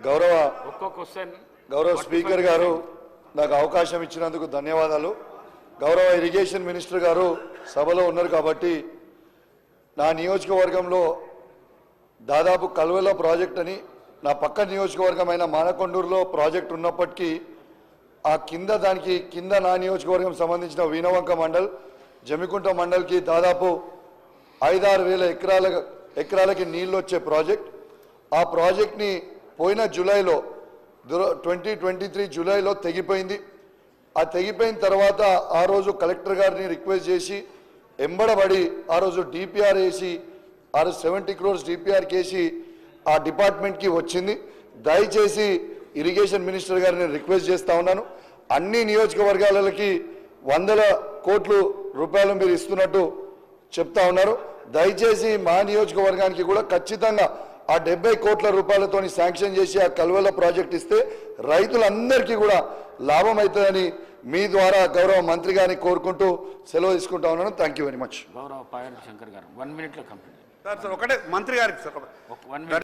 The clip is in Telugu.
గౌరవ స్పీకర్ గారు నాకు అవకాశం ఇచ్చినందుకు ధన్యవాదాలు. గౌరవ ఇరిగేషన్ మినిస్టర్ గారు సభలో ఉన్నారు కాబట్టి నా నియోజకవర్గంలో దాదాపు కల్వెల ప్రాజెక్ట్ అని నా పక్క నియోజకవర్గమైన మానకొండూరులో ప్రాజెక్ట్ ఉన్నప్పటికీ ఆ దానికి కింద నా నియోజకవర్గం సంబంధించిన వీణవంక మండల్ జమికుంట మండల్కి దాదాపు 5-6 వేల ఎకరాలకి నీళ్ళు వచ్చే ప్రాజెక్ట్. ఆ ప్రాజెక్ట్ని పోయిన జూలైలో 2023 జూలైలో తెగిపోయింది. ఆ తెగిపోయిన తర్వాత ఆ రోజు కలెక్టర్ గారిని రిక్వెస్ట్ చేసి ఎంబడబడి ఆ రోజు డిపిఆర్ వేసి 70 crores డిపిఆర్ కేసి ఆ డిపార్ట్మెంట్కి వచ్చింది. దయచేసి ఇరిగేషన్ మినిస్టర్ గారిని రిక్వెస్ట్ చేస్తూ ఉన్నాను, అన్ని నియోజకవర్గాలకి 100 కోట్ల రూపాయలు మీరు ఇస్తున్నట్టు చెప్తా ఉన్నారు. దయచేసి మా నియోజకవర్గానికి కూడా ఖచ్చితంగా ఆ 70 కోట్ల రూపాయలతో శాంక్షన్ చేసి ఆ కల్వెల ప్రాజెక్ట్ ఇస్తే రైతులందరికీ కూడా లాభం అవుతుందని మీ ద్వారా గౌరవ మంత్రి గారిని కోరుకుంటూ సెలవు తీసుకుంటా ఉన్నాను. Thank you very much. గౌరవ పాయల్ శంకర్ గారు 1 minute లో కంప్లీట్. సార్ ఒకటే మంత్రి గారికి సార్